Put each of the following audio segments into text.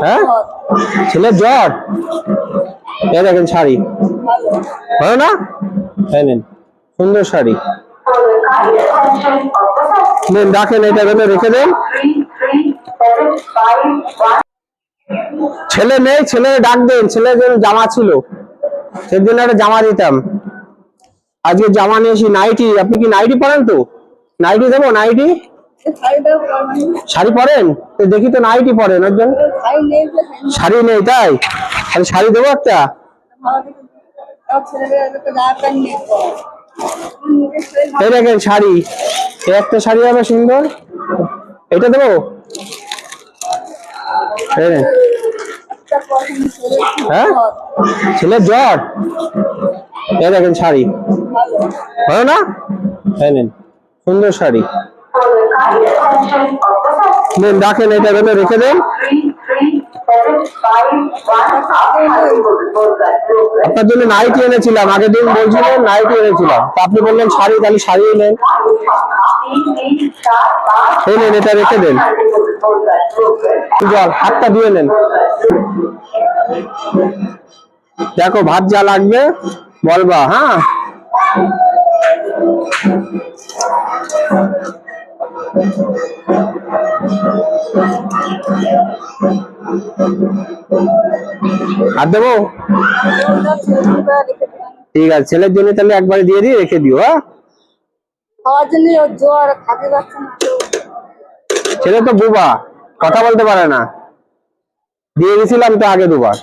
হ্যাঁ, ছেলের জ্বর। এই দেখেন শাড়ি, ভালো না? হ্যাঁ, নেন, সুন্দর শাড়ি নেন, রাখেন, এটা রেখে দেন। ছেলে নেই, ছেলে ডাক দেন, ছেলের জন্য জামা ছিল, সেদিন একটা জামা দিতাম। আজকে জামা নিয়ে এসি, নাইটি। আপনি কি নাইটি পরেন? তো নাইটি দেবো, নাইটি। শাড়ি পরেন তো দেখি, তো নাইটি পরেন, ওর জন্য শাড়ি নেই, তাই শাড়ি দেবো একটা। এই দেখেন শাড়ি, একটা শাড়ি হবে সুন্দর, এটা দেবো। হ্যাঁ, ছেলের জ্বর। এই দেখেন শাড়ি, ভালো না? হ্যাঁ, নেন, সুন্দর শাড়ি নেন, রাখেন, এটা রেখে দেন। আপনার জন্য নাইটি এনেছিলাম, আগের দিন বলছিলেন নাইটি এনেছিলাম, তা আপনি বললেন শাড়ি, তাহলে শাড়ি নেন। এই নেন, এটা রেখে দেন, জল হাতটা দিয়ে নেন। দেখো ভাত যা লাগবে বলবা, হ্যাঁ। হাত দেবো, ঠিক আছে। ছেলের জন্য তাহলে একবারে দিয়ে দিয়ে রেখে দিও। হ্যাঁ, ছেলে তো বুবা, কথা বলতে পারে না, দিয়ে গেছিলাম তো আগে দুবার।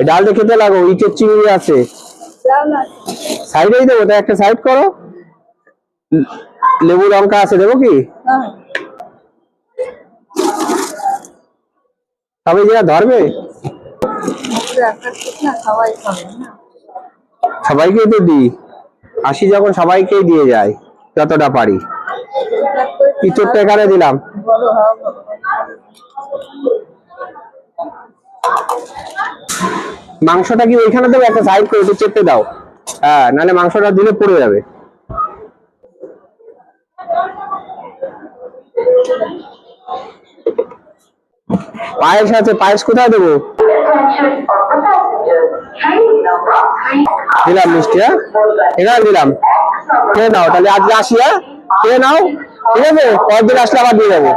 ডালটা খেতে লাগো, ইটের চিংড়ি আছে সাইডেই দেবো, তাই একটা সাইড করো। লেবু লঙ্কা আছে, দেবো কি? সবাই যেটা ধরবে, সবাইকেই তো দিই, আসি যখন সবাইকেই দিয়ে যায় যতটা পারি। ইঁচড়টা এখানে দিলাম। মাংসটা কি ওইখানে দেবো? একটা সাইড করে একটু চেপে দাও, হ্যাঁ, নাহলে মাংসটা দিলে পড়ে যাবে। পায়েস আছে, পায়েস কোথায় দেবো? দিলাম মিষ্টি, হ্যাঁ, এখানে দিলাম। খেয়ে নাও তাহলে, আজকে আসি, হ্যাঁ, খেয়ে নাও, ঠিক আছে? পরের দিন আসলে আবার দিয়ে যাবো।